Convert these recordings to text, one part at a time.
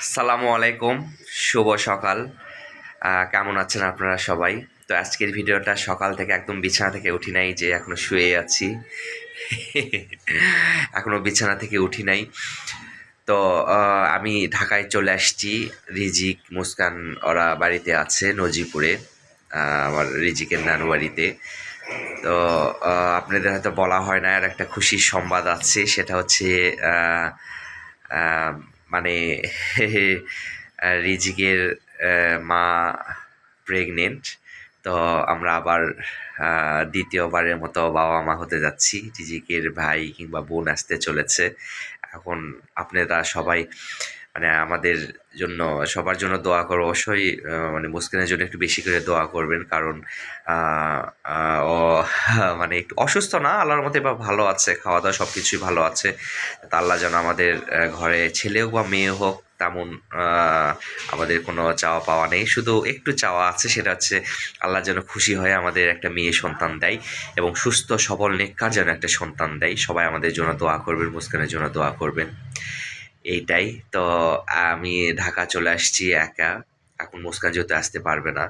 আসসালামু আলাইকুম, শুভ সকাল। কেমন আছেন আপনারা সবাই? তো আজকের ভিডিওটা সকাল থেকে একদম বিছানা থেকে উঠি নাই, যে এখনো শুয়ে আছি। এখনো বিছানা থেকে উঠি নাই। তো আমি ঢাকায় চলে আসছি। রিজিক, মুস্কান ওরা বাড়িতে আছে নজিপুরে, আমার রিজিকের নানু বাড়িতে। তো আপনাদের হয়তো বলা হয় না, আর একটা খুশির সংবাদ আছে, সেটা হচ্ছে আহ, আহ, মানে রিজিকের মা প্রেগনেন্ট। তো আমরা আবার দ্বিতীয়বারের মতো বাবা মা হতে যাচ্ছি। রিজিকের ভাই কিংবা বোন আসতে চলেছে। এখন আপনারা সবাই মানে আমাদের জন্য, সবার জন্য দোয়া করো অবশ্যই। মানে মুসকিনের জন্য একটু বেশি করে দোয়া করবেন, কারণ ও মানে একটু অসুস্থ না, আল্লাহর মতে বা ভালো আছে, খাওয়া দাওয়া সব কিছুই ভালো আছে। তা আল্লাহ যেন আমাদের ঘরে ছেলে হোক বা মেয়ে হোক তেমন আমাদের কোনো চাওয়া পাওয়া নেই, শুধু একটু চাওয়া আছে, সেটা হচ্ছে আল্লাহ যেন খুশি হয়ে আমাদের একটা মেয়ে সন্তান দেয় এবং সুস্থ সবল নেককার যেন একটা সন্তান দেয়। সবাই আমাদের জন্য দোয়া করবেন, মুস্কানের জন্য দোয়া করবেন। এইটাই তো। আমি ঢাকা চলে আসছি একা। এখন মুস্কান যেহেতু আসতে পারবে না,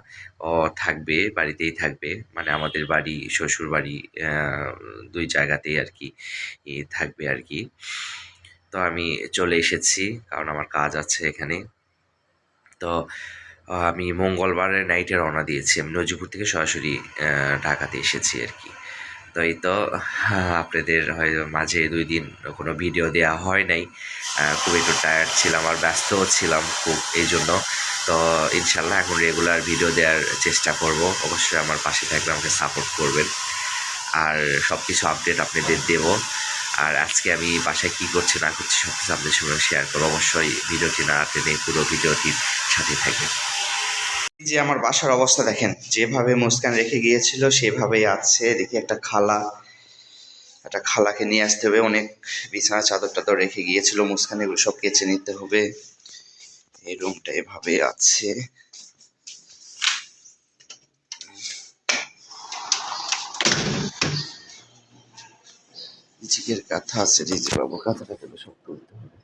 ও থাকবে, বাড়িতেই থাকবে, মানে আমাদের বাড়ি শ্বশুর বাড়ি দুই জায়গাতেই আর কি থাকবে আর কি। তো আমি চলে এসেছি, কারণ আমার কাজ আছে এখানে। তো আমি মঙ্গলবারের নাইটে রওনা দিয়েছি। আমি নজিপুর থেকে সরাসরি ঢাকাতে এসেছি আর কি। তো এই তো, আপনাদের হয়তো মাঝে 2 দিন কোনো ভিডিও দেওয়া হয় নাই। খুব একটু টায়ার্ড ছিলাম আর ব্যস্তও ছিলাম খুব, এই জন্য। তো ইনশাল্লাহ এখন রেগুলার ভিডিও দেওয়ার চেষ্টা করব। অবশ্যই আমার পাশে থাকবে, আমাকে সাপোর্ট করবেন, আর সব কিছু আপডেট আপনাদের দেবো। আর আজকে আমি বাসায় কী করছি না করছি সব কিছু আপনাদের সঙ্গে শেয়ার করবো। অবশ্যই ভিডিওটি না টেনে পুরো ভিডিওটির সাথে থাকবেন। এই যে আমার বাসার অবস্থা দেখেন, যেভাবে মুস্কান রেখে গিয়েছিল সেভাবেই আছে। দেখি একটা খালাকে নিয়ে আসতে হবে, অনেক বিছানা চাদর টাদর রেখে গিয়েছিল মুস্কান, এগুলো সব কেচে নিতে হবে। এই রুমটা এভাবে আছে। রিজিকের কাঁথা আছে, রিজিক বাবু কাঁথাটা থেকে সব তুলতে হবে।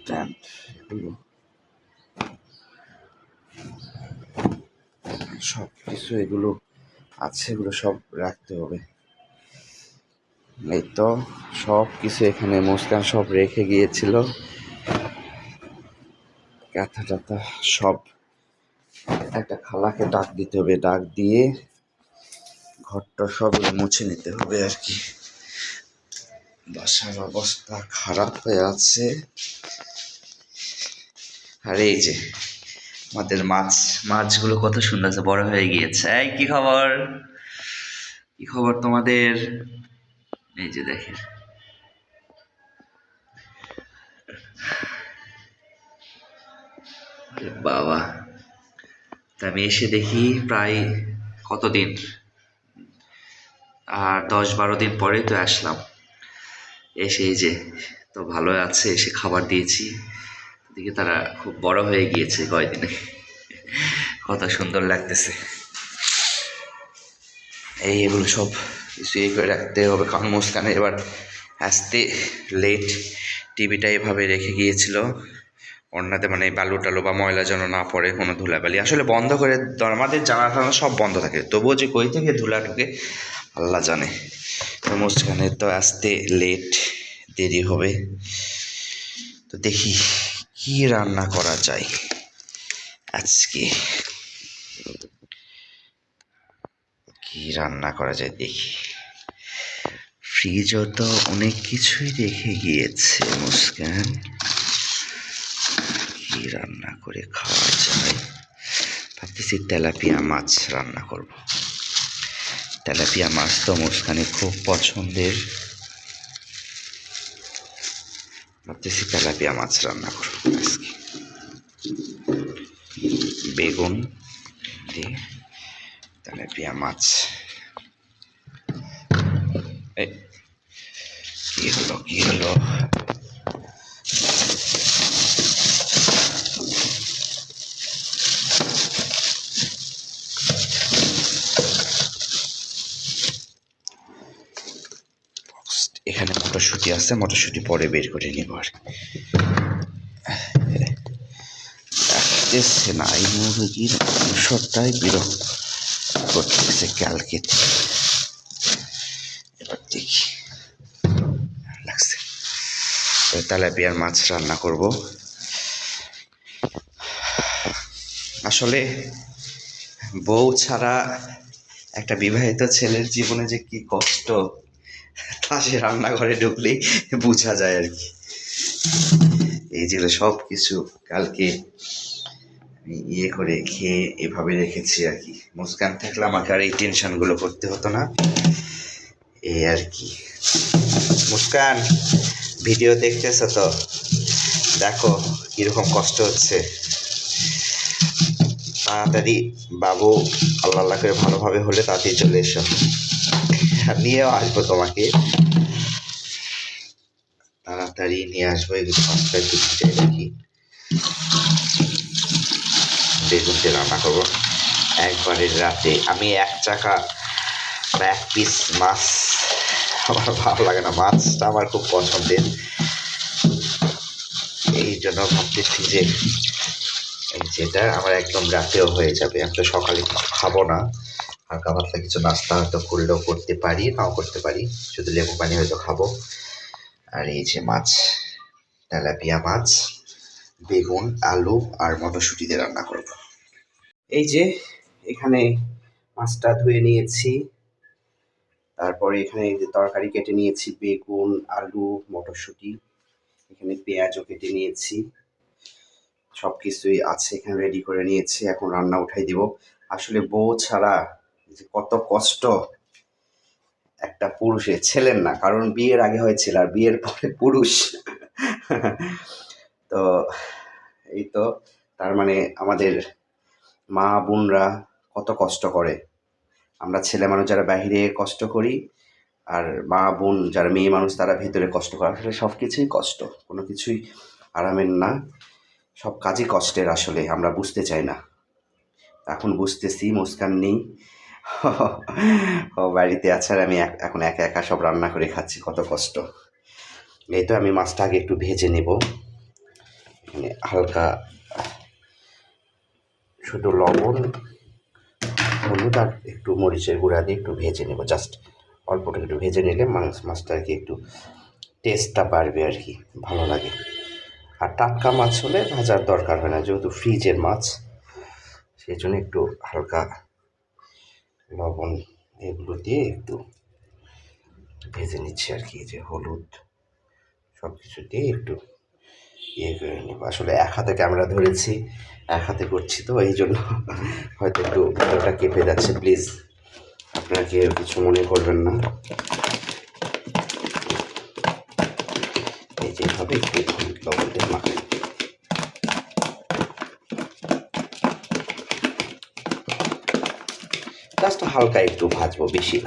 প্যান্ট এগুলো সব কিছু, এগুলো আছে, এগুলো সব রাখতে হবে। এই তো সব কিছু এখানে মুস্কান সব রেখে গিয়েছিল, কাঁথা টাথা সব। একটা খালাকে ডাক দিতে হবে, ডাক দিয়ে ঘরটা সব মুছে নিতে হবে আর কি। বাসার অবস্থা খারাপ হয়ে আছে। আর এই যে আমাদের মাছগুলো কত সুন্দর আছে, বড় হয়ে গিয়েছে। এই কি খবর, কি খবর তোমাদের? এই যে দেখেন, বাবা। তা আমি এসে দেখি প্রায় কতদিন, আর 10-12 দিন পরেই তো আসলাম। এসে এই যে তো ভালো আছে, এসে খাবার দিয়েছি, দেখি তারা খুব বড় হয়ে গিয়েছে কয়দিনে। কত সুন্দর লাগতেছে। এগুলো সব কিছু করে রাখতে হবে, কারণ মুস্কানে এবার আসতে লেট। টিভিটা এভাবে রেখে গিয়েছিল ওড়নাতে, মানে বালু টালু বা ময়লা যেন না পড়ে, কোনো ধুলাবালি। আসলে বন্ধ করে, আমাদের জানা টানা সব বন্ধ থাকে, তবুও যে কই থেকে ধুলা ঢুকে আল্লাহ জানে। তো মুস্কানের তো আসতে লেট, দেরি হবে। তো দেখি কি রান্না করা যায় আজকে, কি রান্না করা যায় দেখি। ফ্রিজও তো অনেক কিছুই রেখে গিয়েছে মুস্কান, কি রান্না করে খাওয়া যায়। ভাবতেছি তেলাপিয়া মাছ রান্না করব। তেলাপিয়া মাছ তো মুস্কানের খুব পছন্দের। ভাবতেছি তেলাপিয়া মাছ রান্না করব আজকে, বেগুন দিয়ে তেলাপিয়া মাছ। কি হলো এখানে মটরশুঁটি মটরশুঁটি আছে, মটরশুঁটি পরে বের করে নিব। আর আসতেছে না, এই মুরগির মাংসটাই বিরক্ত করতেছে কালকে। এবার দেখি লাগছে। তেলাপিয়ার মাছ রান্না করব। আসলে বউ ছাড়া একটা বিবাহিত ছেলের জীবনে যে কি কষ্ট তা সে রান্নাঘরে ঢুকলেই বোঝা যায় আর কি। এই যে সব কিছু কালকে ইয়ে করে খেয়ে এভাবে রেখেছি আর কি। মুস্কান থাকলে আমাকে আর এই টেনশনগুলো করতে হতো না, এই আর কি। মুস্কান, ভিডিও দেখতেছ তো, দেখো কীরকম কষ্ট হচ্ছে। তাড়াতাড়ি বাবু আল্লাহ করে ভালোভাবে হলে তাড়াতাড়ি চলে এসো, নিয়েও আসবো তোমাকে, তাড়াতাড়ি নিয়ে আসবো। এগুলো সবটাই দুধে রাখি, বেগুন দিয়ে রান্না করবো একবারের রাতে। আমি এক চাকা বা এক পিস মাছ আমার ভালো লাগে না, মাছটা আমার খুব পছন্দের। এই জন্য ভাবতেছি যে যেটা আমার একদম রাতেও হয়ে যাবে। আমি তো সকালে কিছু খাবো না, হালকা পাতলা কিছু নাস্তা হয়তো করলেও করতে পারি, নাও করতে পারি, শুধু লেবু পানি হয়তো খাবো। আর এই যে মাছ, তেলাপিয়া মাছ, বেগুন, আলু আর মটরশুঁটি দিয়ে রান্না করব। এই যে এখানে মাছটা ধুয়ে নিয়েছি, তারপরে এখানে যে তরকারি কেটে নিয়েছি, বেগুন, আলু, মটরশুঁটি, এখানে পেঁয়াজও কেটে নিয়েছি, সব কিছুই আছে এখানে রেডি করে নিয়েছি। এখন রান্না উঠাই দিব। আসলে বউ ছাড়া যে কত কষ্ট একটা পুরুষের, ছেলের না, কারণ বিয়ের আগে হয়েছিল আর বিয়ের পরে পুরুষ। তো এই তো, তার মানে আমাদের মা বোনরা কত কষ্ট করে। আমরা ছেলে মানুষ যারা বাহিরে কষ্ট করি, আর মা বোন যারা মেয়ে মানুষ তারা ভেতরে কষ্ট করে। আসলে সব কিছুই কষ্ট, কোনো কিছুই আরামের না, সব কাজই কষ্টের। আসলে আমরা বুঝতে চাই না, এখন বুঝতেছি। মুস্কান নেই, ও বাড়িতে আছে, আর আমি এখন একা একা সব রান্না করে খাচ্ছি, কত কষ্ট। এই তো আমি মাছটা আগে একটু ভেজে নেব, মানে হালকা শুধু লবণ, হলুদ আর একটু মরিচের গুঁড়া দিয়ে একটু ভেজে নেব, জাস্ট অল্পটা একটু ভেজে নিলে মাছটা আর কি একটু টেস্টটা বাড়বে আর কি, ভালো লাগে। আর টাটকা মাছ হলে ভাজার দরকার হয় না, যেহেতু ফ্রিজের মাছ, সেই জন্য একটু হালকা লবণ এগুলো দিয়ে একটু ভেজে নিচ্ছি আর কি। যে হলুদ সব কিছু দিয়ে একটু ইয়ে করে নেব। আসলে এক হাতে ক্যামেরা ধরেছি, এক হাতে করছি, তো এই জন্য হয়তো একটু ভিডিওটা কেঁপে যাচ্ছে। প্লিজ আপনারা কেউ কিছু মনে করবেন না। এই যেভাবে একটু লবণ দিয়ে মাখাই, জাস্ট হালকা একটু ভাজবো, বেশি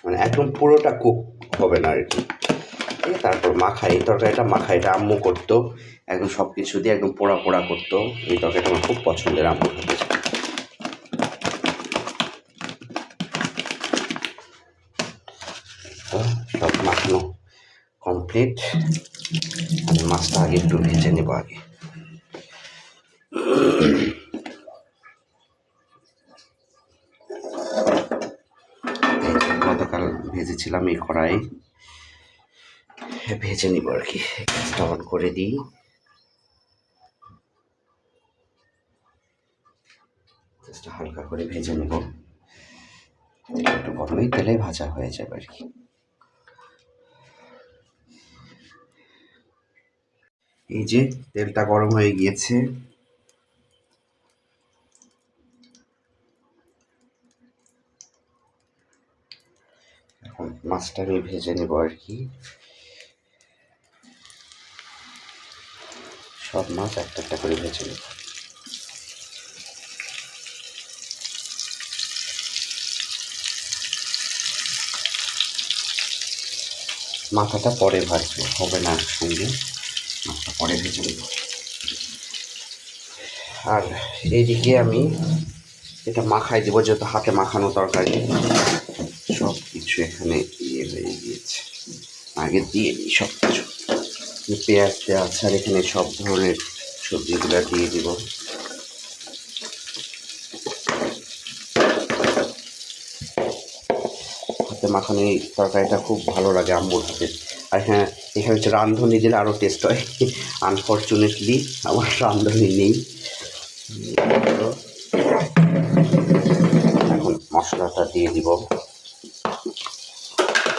মানে একদম পুরোটা কুক হবে না আর কি। তারপর মাখাই, তরকারিটা মাখাইটা আম্মু করতো, একদম সব কিছু দিয়ে একদম পোড়া পোড়া করতো। এই তরকারিটা আমার খুব পছন্দের, আম্মু খেতে। তো সব মাখানো কমপ্লিট, আমি মাছটা আগে একটু ভেজে নেব আগে। গতকাল ভেজেছিলাম এই কড়াই, ভেজে নিব আর কি। গ্যাসটা অন করে দিই, জাস্ট হালকা করে ভেজে নেব, একটু গরমই তেলে ভাজা হয়ে যাবে আর কি। এই যে তেলটা গরম হয়ে গিয়েছে, এখন মাছটা আমি ভেজে নেব আর কি। সব মাছ একটা একটা করে ভেজে নেব। মাথাটা পরে ভাজবো, হবে না একসঙ্গে, মাছটা পরে ভেজে নেব। আর এইদিকে আমি এটা মাখাই দেবো, যেহেতু হাতে মাখানো তরকারি, সব কিছু এখানে ইয়ে হয়ে গিয়েছে। আগে দিয়ে দিই সব কিছু। পেঁয়াজ দেওয়া আছে আর এখানে সব ধরনের সবজিগুলো দিয়ে দিব। হাতে মাখানো এই তরকারিটা খুব ভালো লাগে আম্মুর হাতে। আর হ্যাঁ, এখানে হচ্ছে রাঁধুনি দিলে আরও টেস্ট হয়। আনফর্চুনেটলি আমার রাঁধুনি নেই। এখন মশলাটা দিয়ে দিব।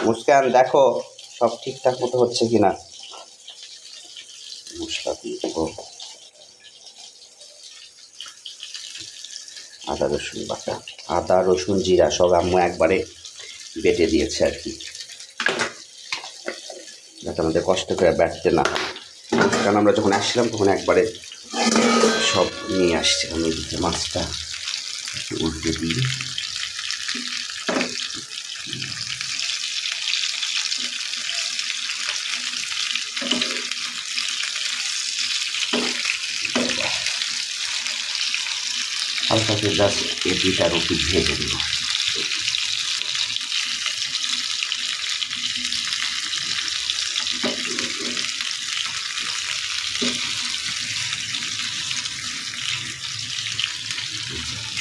মুস্কান দেখো সব ঠিকঠাক মতো হচ্ছে কিনা। মশলা দিয়ে দিব, আদা রসুন বাটা, আদা রসুন জিরা সব আম্মু একবারে বেটে দিয়েছে আর কি, যাতে আমাদের কষ্ট করে বাটতে না হয়। কারণ আমরা যখন আসছিলাম তখন একবারে সব নিয়ে আসছিলাম। এদিকে মাছটা উল্টে দিই। হালকা করে জাস্ট এই দুইটা রুটি ভেজে দেব।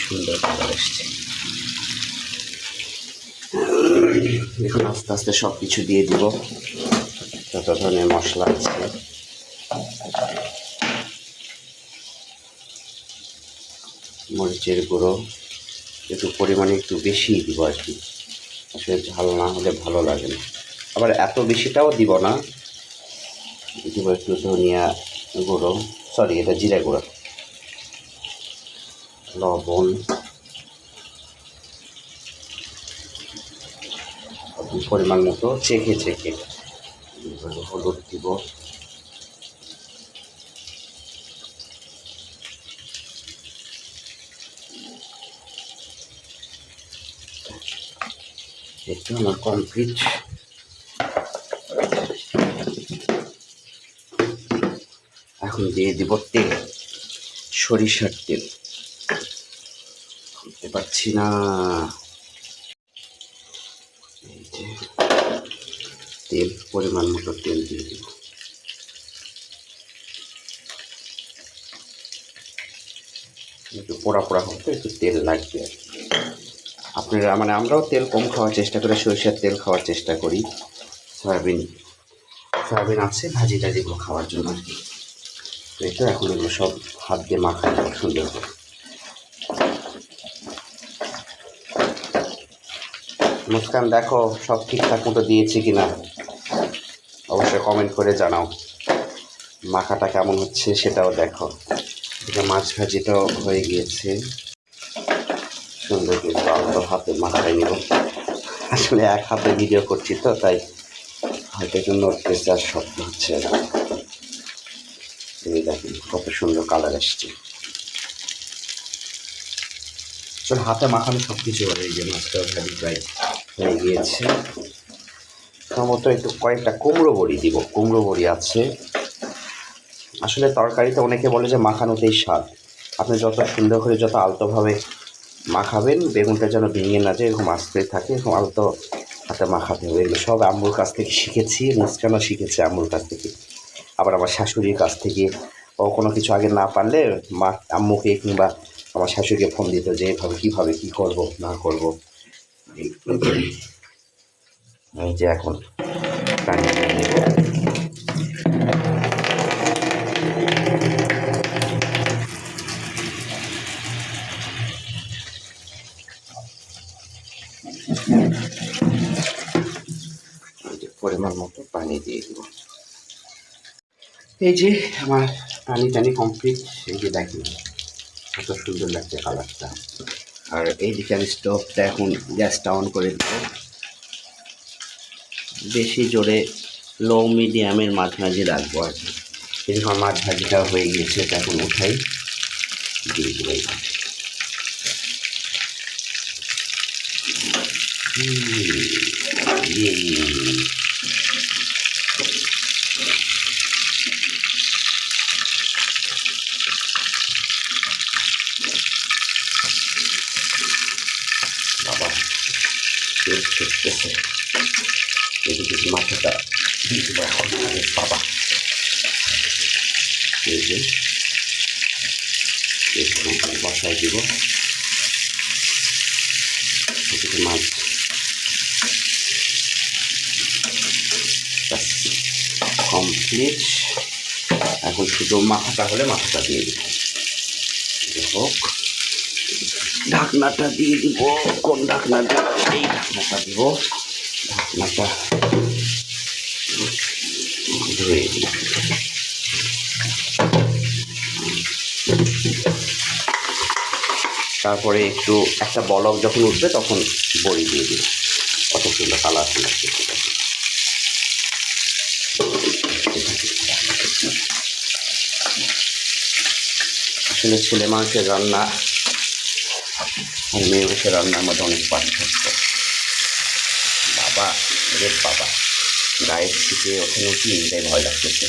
সুন্দর কালার এসছে। এখন আস্তে আস্তে সব কিছু দিয়ে দিব, যত ধরনের মশলা আছে। মরিচের গুঁড়ো একটু পরিমাণে একটু বেশিই দিব আর কি, আসলে ঝাল না হলে ভালো লাগে না। আবার এত বেশিটাও দিব না, দিব একটু ধনিয়া গুঁড়ো, সরি এটা জিরা গুঁড়ো, লবণ, পরিমাণ মতো চেখে চেখে। হলুদ দিব, একটু আমার কমপ্লিট। এখন দিয়ে দিব তেল, সরিষার তেল। বুঝতে পারছি না, এই যে তেল, পরিমাণ মতো তেল দিয়ে দিব। একটু পোড়া পোড়া হতে একটু তেল লাগবে আর কি। আপনারা মানে আমরাও তেল কম খাওয়ার চেষ্টা করি, সরিষার তেল খাওয়ার চেষ্টা করি। সয়াবিন সয়াবিন আছে ভাজি টাজিগুলো খাওয়ার জন্য আর কি। তো এটা এখন এগুলো সব হাত দিয়ে মাখানো সুন্দর করে। মুস্কান দেখো সব ঠিকঠাক মতো দিয়েছি কিনা, অবশ্যই কমেন্ট করে জানাও। মাখাটা কেমন হচ্ছে সেটাও দেখো। এটা মাছ ভাজিটাও হয়ে গিয়েছে, সুন্দর করে আলতো হাতে মাখাই নিব। আসলে এক হাতে ভিডিও করছি তো তাই হয়তো একটু নড়তেছে আর শব্দ হচ্ছে। এই দেখেন কত সুন্দর কালার আসছে। চল হাতে মাখানো সব কিছু হয়ে যে মাছটা ভাজি প্রায় হয়ে গিয়েছে। সম্ভবত একটু কয়েকটা কুমড়ো বড়ি দিব, কুমড়ো বড়ি আছে। আসলে তরকারিতে অনেকে বলে যে মাখানোতেই স্বাদ। আপনি যত সুন্দর করে যত আলতোভাবে মাখাবেন, বেগুনটা যেন ভেঙে না যায়, এরকম আস্তে থাকে, এরকম আলতো হাতে মাখাতে হবে। এগুলো সব আম্মুর কাছ থেকে শিখেছি, মুস্কানও শিখেছে আম্মুর কাছ থেকে, আবার আমার শাশুড়ির কাছ থেকে। ও কোনো কিছু আগে না পারলে মা আম্মুকে কিংবা আমার শাশুড়িকে ফোন দিত যে এভাবে কীভাবে কী করবো না করবো। এই যে এখন পানি পরিমাণ মতো পানি দিয়ে দিব। এই যে আমার পানি টানি কমপ্লিট। এই যে দেখেন কত সুন্দর লাগছে কালারটা। আর এইদিকে আমি স্টোভটা এখন গ্যাসটা অন করে দেব। বেশি জোরে লো মিডিয়ামের মাঝামাঝি রাখবো আর কি। এদিকে আমার মাছ ভাজিটা হয়ে গিয়েছে, এটা এখন উঠাই দিয়ে দেবো। বাবা তেল ছুটতেছে, এদিকে মাথাটা দিয়ে দেবো এখন। আরে বাবা, এই যে একটু বসায় দিব এদিকে মাছ। কমপ্লিট। এখন শুধু মাথাটা হলে মাথাটা দিয়ে দিব। হোক, ঢাকনাটা দিয়ে দিব। কোন ঢাকনাটা? এই ঢাকনাটা দিব। ঢাকনাটা ধুয়ে দিব। তারপরে একটু একটা বলক যখন উঠবে তখন বড়ি দিয়ে দিব। কত সুন্দর কালার লাগছে। আসলে ছেলে মানুষের রান্না আর মেয়ে মানুষের রান্নার মধ্যে অনেক পার্থক্য। বাবা রে বাবা, গায়ের থেকে ওখানে কি এটাই ভয় লাগতেছে।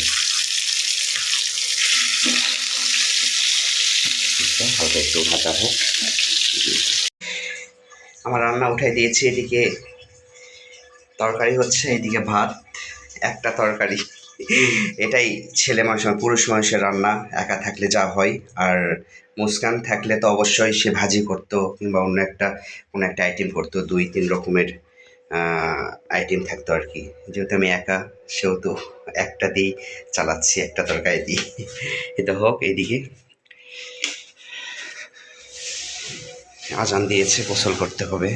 হালকা একটু ভাজা হোক। আমার রান্না উঠাই দিয়েছি। এদিকে তরকারি হচ্ছে, এদিকে ভাত। একটা তরকারি, এটাই ছেলে মানুষ পুরুষ মানুষের রান্না। একা থাকলে যা হয়। আর মুস্কান থাকলে তো অবশ্যই সে ভাজি করতো কিংবা অন্য একটা কোনো একটা আইটেম করতো। 2-3 রকমের আইটেম থাকতো আর কি। যেহেতু আমি একা, সেহেতু একটা দিয়েই চালাচ্ছি, একটা তরকারি দিই। এটা হোক। এইদিকে আজান দিয়েছে, গোসল করতে হবে।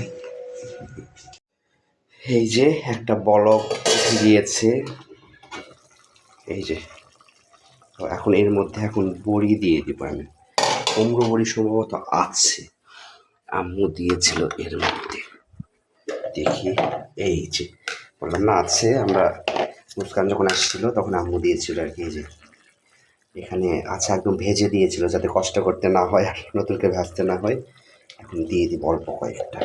এই যে একটা বলক উঠে গিয়েছে। এই যে এখন এর মধ্যে এখন বড়ি দিয়ে দিব আমি। কুমড়ো বড়ি সম্ভবত আছে, আম্মু দিয়েছিল এর মধ্যে। দেখি, এই যে বললাম না আছে। আমরা মুস্কান যখন আসছিল তখন আম্মু দিয়েছিল আর কি। এই যে এখানে আছে, একদম ভেজে দিয়েছিল যাতে কষ্ট করতে না হয় আর নতুনকে ভাজতে না হয়। এখন দিয়ে দিব অল্প কয়েকটা।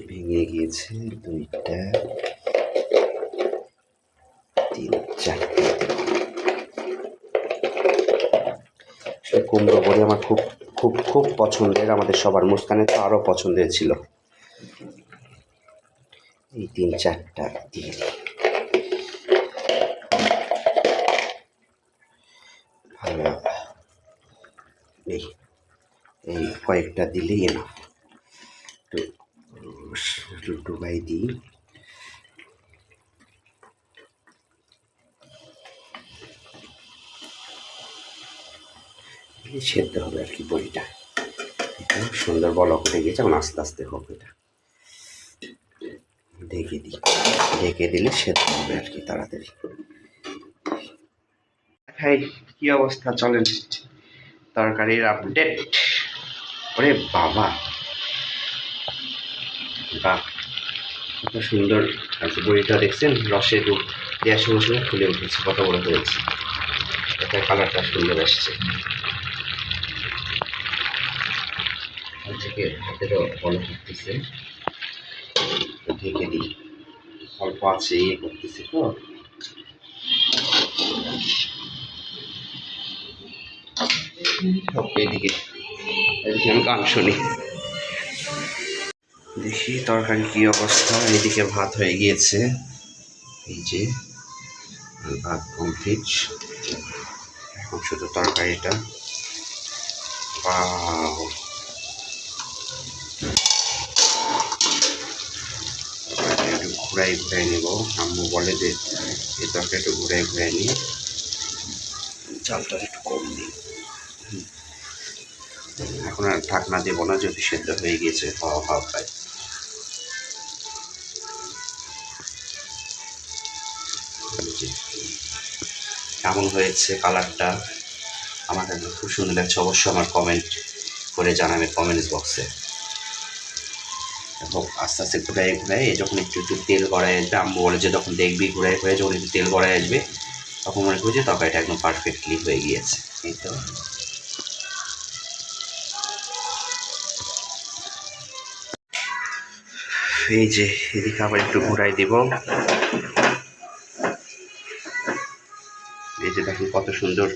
ভেঙে গিয়েছে 2টা 3 4টে। কুমড়ো বড়ি আমার খুব খুব খুব পছন্দের, আমাদের সবার। মুস্কানের তো আরও পছন্দের ছিল। এই 3-4টা দিয়ে ভালো। এই এই কয়েকটা দিলেই না, একটু ডুবাই দিই। সেদ্ধ হবে আর কি বড়িটা। সুন্দর বলক উঠে গেছে, এখন আস্তে আস্তে হোক। এটা ঢেকে দিই, ঢেকে দিলে সেদ্ধ হবে আর কি তাড়াতাড়ি। হাই, কি অবস্থা? চলেন তরকারির আপডেট। ওরে বাবা, বাহ, কত সুন্দর আছে বড়িটা। দেখছেন রসে ডুব দেওয়ার সঙ্গে সঙ্গে ফুলে উঠেছে, কত বড় হয়েছে। এটা কালারটা সুন্দর আসছে। থেকে হাতেরও বলক উঠতেছে। ঢেকে দিই, অল্প আছে ইয়ে করতেছে তো। এদিকে এদিকে আমি গান শুনি। দেখি তরকারি কি অবস্থা। এইদিকে ভাত হয়ে গিয়েছে। এই যে ভাত কমপ্লিট। এখন শুধু তরকারিটা। ওয়াও, একটু ঘুরাই ঘুরাই নেব। আম্মু বলে যে এই তরকারি একটু ঘুরাই ঘুরাই নিই, চালটা একটু কম দিই। এখন আর ঢাকনা দেবো না, যদি সেদ্ধ হয়ে গিয়েছে হাওয়া হাওয়া খায়। কেমন হয়েছে কালারটা? আমার কাছে খুব সুন্দর লাগছে। অবশ্যই আমার কমেন্ট করে জানাবে কমেন্টস বক্সে। এবং আস্তে আস্তে ঘুরাই ঘুরাই যখন একটু একটু তেল গড়ায় আসবে, আম্মু বলে যে যখন দেখবি ঘুরাই ঘুরাই যখন একটু তেল গড়ায় আসবে তখন মনে করি যে তরকারিটা একদম পারফেক্টলি হয়ে গিয়েছে। এই তো এই যে এদিকে আবার একটু ঘুরাই দিব। এই যে দেখুন কত সুন্দর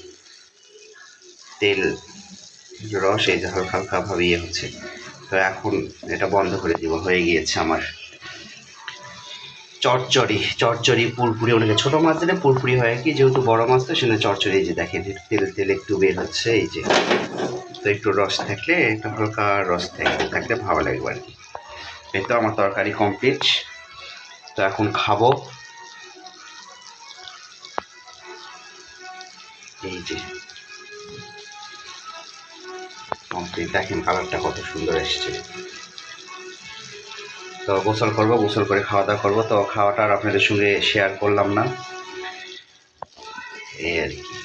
তেল রস, এই যে হালকা হালকা ভাবে ইয়ে হচ্ছে। তো এখন এটা বন্ধ করে দিব, হয়ে গিয়েছে আমার। চচ্চড়ি চচ্চড়ি পুরপুরি, ওনাকে ছোটো মাছ দিলে পুরপুরি হয় কি, যেহেতু বড় মাছ তো সেখানে চচ্চড়ি। এই যে দেখেন তেল তেল একটু বের হচ্ছে, এই যে। তো একটু রস থাকলে, একটু হালকা রস থাকলে ভালো লাগবে আর কি। এই তো আমার তরকারি কমপ্লিট। তো এখন খাবো। এই যে কমপ্লিট, দেখেন কালারটা কত সুন্দর এসছে। তো গোসল করবো, গোসল করে খাওয়া দাওয়া করবো। তো খাওয়াটা আর আপনাদের সঙ্গে শেয়ার করলাম না, এই আর কি।